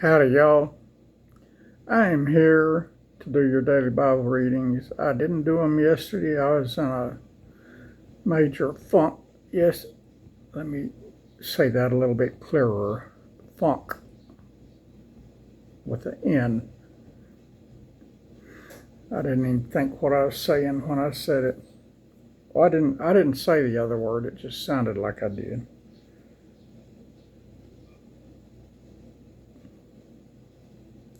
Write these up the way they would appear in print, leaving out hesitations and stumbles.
Howdy, y'all. I am here to do your daily Bible readings. I didn't do them yesterday. I was in a major funk. Yes, let me say that a little bit clearer. Funk with an N. I didn't even think what I was saying when I said it. Well, I didn't say the other word. It just sounded like I did.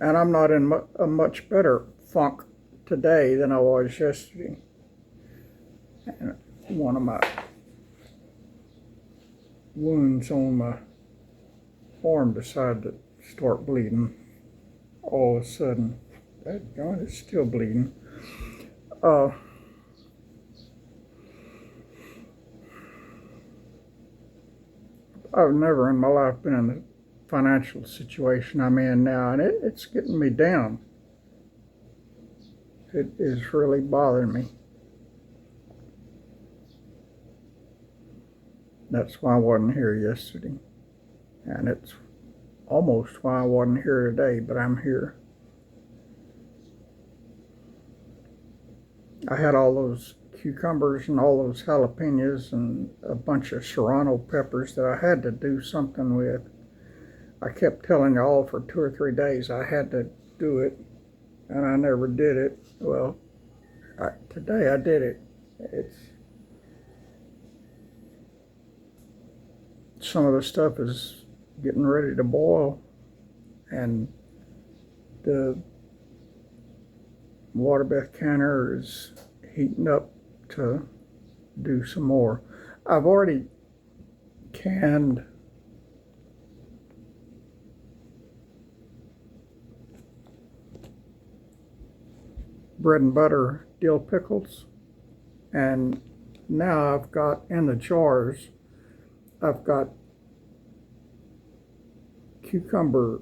And I'm not in a much better funk today than I was yesterday. And one of my wounds on my arm decided to start bleeding all of a sudden. That God, it's still bleeding. I've never in my life been in the financial situation I'm in now, and it's getting me down. It is really bothering me. That's why I wasn't here yesterday. And it's almost why I wasn't here today, but I'm here. I had all those cucumbers and all those jalapenos and a bunch of serrano peppers that I had to do something with. I kept telling y'all for 2 or 3 days I had to do it, and I never did it. Well, today I did it. Some of the stuff is getting ready to boil, and the water bath canner is heating up to do some more. I've already canned bread and butter dill pickles, and now I've got in the jars, I've got cucumber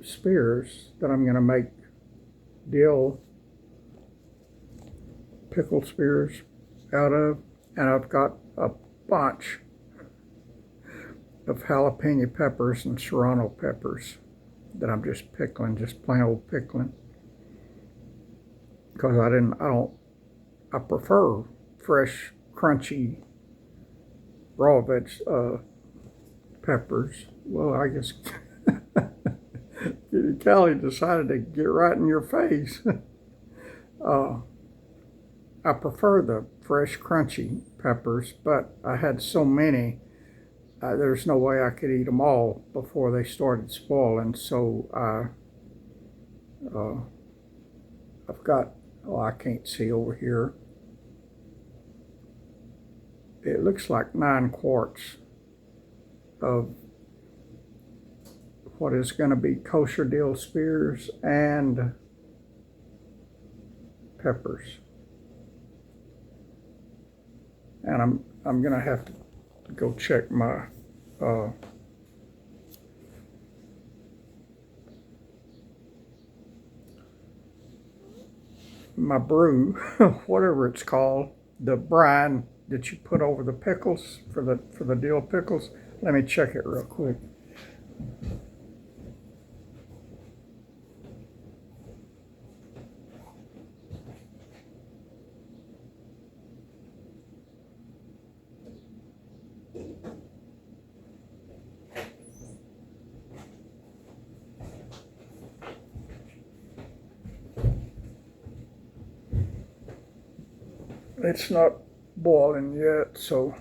spears that I'm going to make dill pickle spears out of, and I've got a bunch of jalapeno peppers and serrano peppers that I'm just pickling, just plain old pickling, because I prefer fresh, crunchy, raw peppers. Well, I guess Callie decided to get right in your face. I prefer the fresh, crunchy peppers, but I had so many, there's no way I could eat them all before they started spoiling. So I've got, I can't see over here. It looks like 9 quarts of what is going to be kosher dill spears and peppers. And I'm going to have to go check my my brew, whatever it's called, the brine that you put over the pickles for the dill pickles. Let me check it real quick. It's not boiling yet, so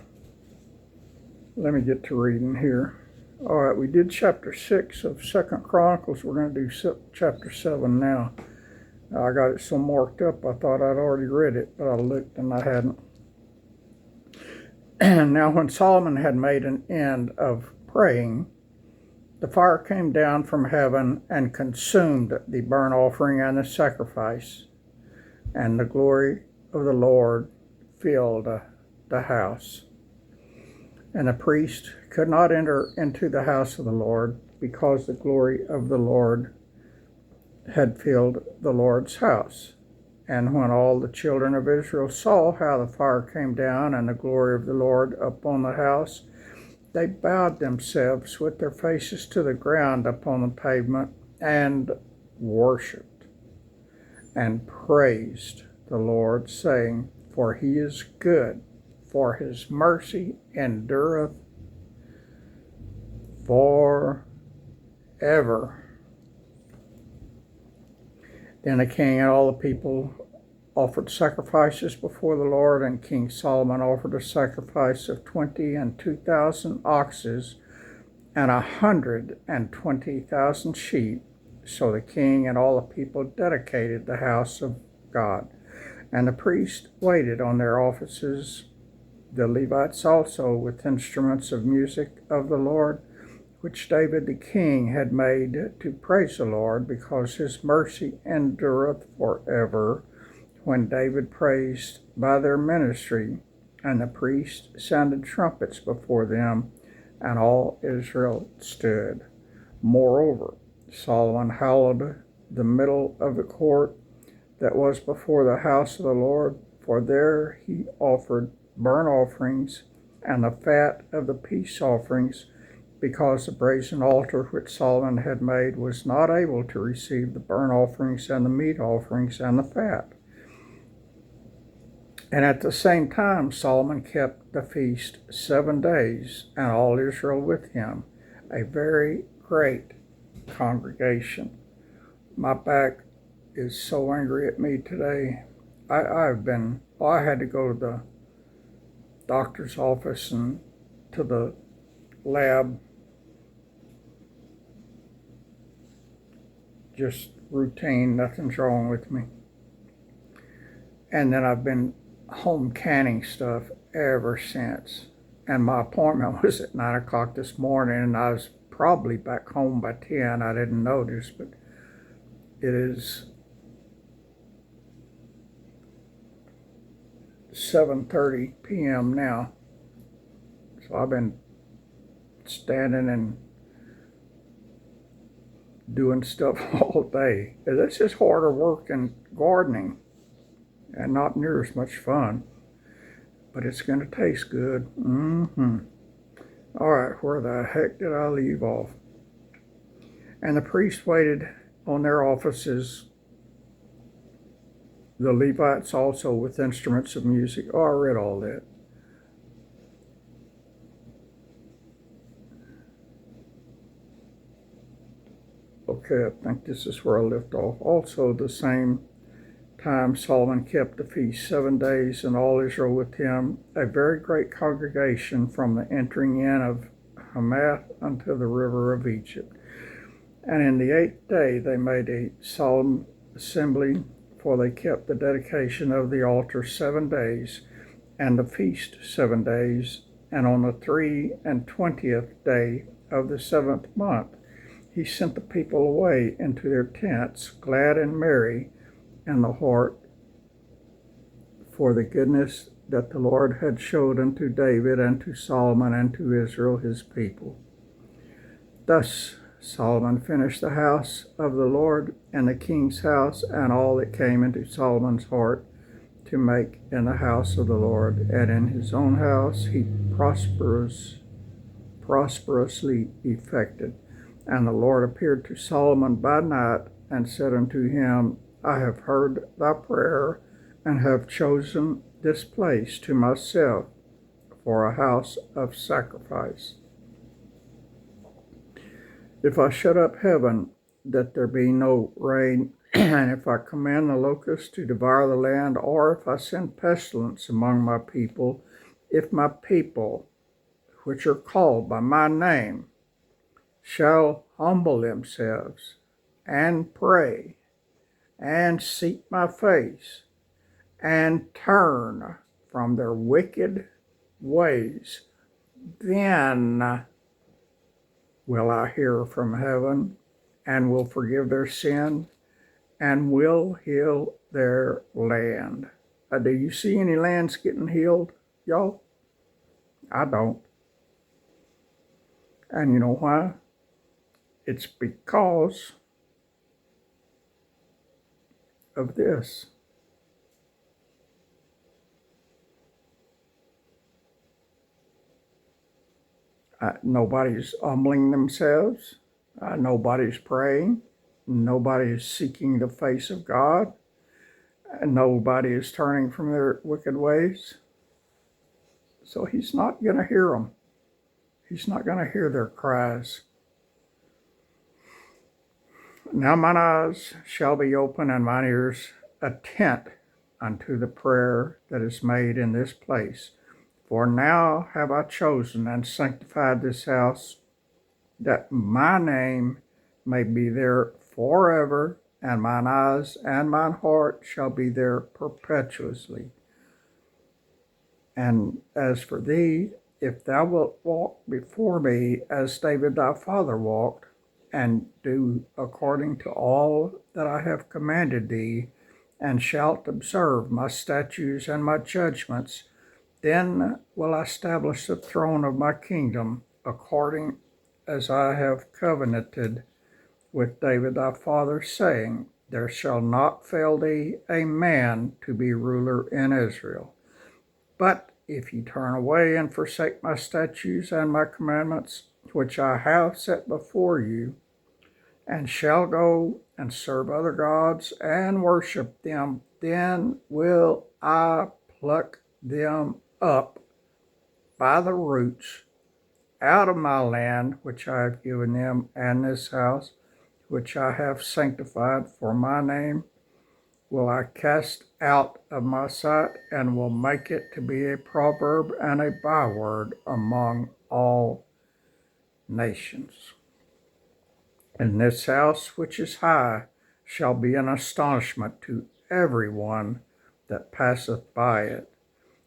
let me get to reading here. All right, we did chapter 6 of 2nd Chronicles. We're going to do chapter 7 now. I got it so marked up, I thought I'd already read it, but I looked and I hadn't. And now when Solomon had made an end of praying, the fire came down from heaven and consumed the burnt offering and the sacrifice, and the glory of the Lord filled the house. And the priest could not enter into the house of the Lord, because the glory of the Lord had filled the Lord's house. And when all the children of Israel saw how the fire came down and the glory of the Lord upon the house, they bowed themselves with their faces to the ground upon the pavement and worshipped and praised the Lord, saying, For he is good, for his mercy endureth forever. Then the king and all the people offered sacrifices before the Lord, and King Solomon offered a sacrifice of 20 and 2,000 oxes and 120,000 sheep. So the king and all the people dedicated the house of God. And the priests waited on their offices, the Levites also, with instruments of music of the Lord, which David the king had made to praise the Lord, because his mercy endureth forever. When David praised by their ministry, and the priests sounded trumpets before them, and all Israel stood. Moreover, Solomon hallowed the middle of the court that was before the house of the Lord, for there he offered burnt offerings and the fat of the peace offerings, because the brazen altar which Solomon had made was not able to receive the burnt offerings and the meat offerings and the fat. And at the same time Solomon kept the feast 7 days, and all Israel with him, a very great congregation. My back is so angry at me today. I had to go to the doctor's office and to the lab, just routine, nothing's wrong with me. And then I've been home canning stuff ever since. And my appointment was at 9 o'clock this morning, and I was probably back home by 10. I didn't notice, but it is 7:30 p.m. now. So I've been standing and doing stuff all day. This is harder work than gardening, and not near as much fun, but it's going to taste good. All right, where the heck did I leave off? And the priests waited on their offices, the Levites also, with instruments of music. Oh, I read all that. Okay, I think this is where I left off. Also, the same time Solomon kept the feast 7 days, and all Israel with him, a very great congregation, from the entering in of Hamath unto the river of Egypt. And in the 8th day they made a solemn assembly, for they kept the dedication of the altar 7 days, and the feast 7 days. And on the 23rd day of the 7th month he sent the people away into their tents, glad and merry in the heart, for the goodness that the Lord had showed unto David and to Solomon and to Israel his people. Thus Solomon finished the house of the Lord and the king's house, and all that came into Solomon's heart to make in the house of the Lord, and in his own house he prosperously effected. And the Lord appeared to Solomon by night, and said unto him, I have heard thy prayer, and have chosen this place to myself for a house of sacrifice. If I shut up heaven, that there be no rain, and if I command the locusts to devour the land, or if I send pestilence among my people, if my people, which are called by my name, shall humble themselves and pray and seek my face and turn from their wicked ways, then will I hear from heaven and will forgive their sin and will heal their land. Do you see any lands getting healed, y'all? I don't. And you know why? It's because of this. Nobody's humbling themselves. Nobody's praying. nobody is seeking the face of God, and nobody is turning from their wicked ways. So he's not going to hear them. He's not going to hear their cries. Now mine eyes shall be open and mine ears attent unto the prayer that is made in this place. For now have I chosen and sanctified this house, that my name may be there forever, and mine eyes and mine heart shall be there perpetually. And as for thee, if thou wilt walk before me as David thy father walked, and do according to all that I have commanded thee, and shalt observe my statutes and my judgments, then will I establish the throne of my kingdom according as I have covenanted with David thy father, saying, there shall not fail thee a man to be ruler in Israel. But if ye turn away and forsake my statutes and my commandments, which I have set before you, and shall go and serve other gods and worship them, then will I pluck them up by the roots out of my land, which I have given them, and this house, which I have sanctified for my name, will I cast out of my sight, and will make it to be a proverb and a byword among all nations. And this house, which is high, shall be an astonishment to every one that passeth by it,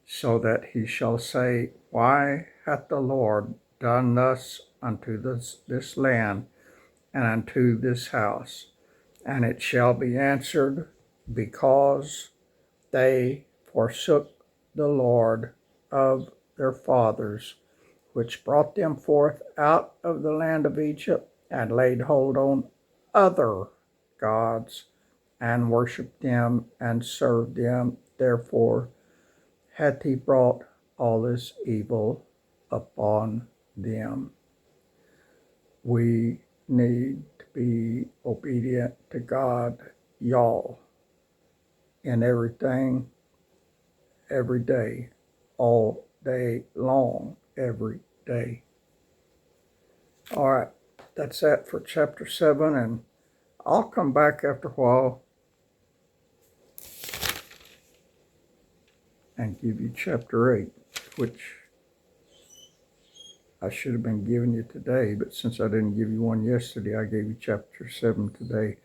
so that he shall say, why hath the Lord done thus unto this land and unto this house? And it shall be answered, because they forsook the Lord of their fathers, which brought them forth out of the land of Egypt, and laid hold on other gods, and worshipped them, and served them. Therefore hath he brought all this evil upon them. We need to be obedient to God, y'all, in everything, every day, all day long, every day. All right, that's that for chapter 7, and I'll come back after a while and give you chapter 8, which I should have been giving you today, but since I didn't give you one yesterday, I gave you chapter 7 today.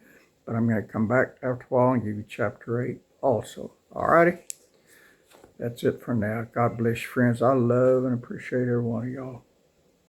But I'm going to come back after a while and give you chapter 8 also. All righty? That's it for now. God bless you, friends. I love and appreciate every one of y'all.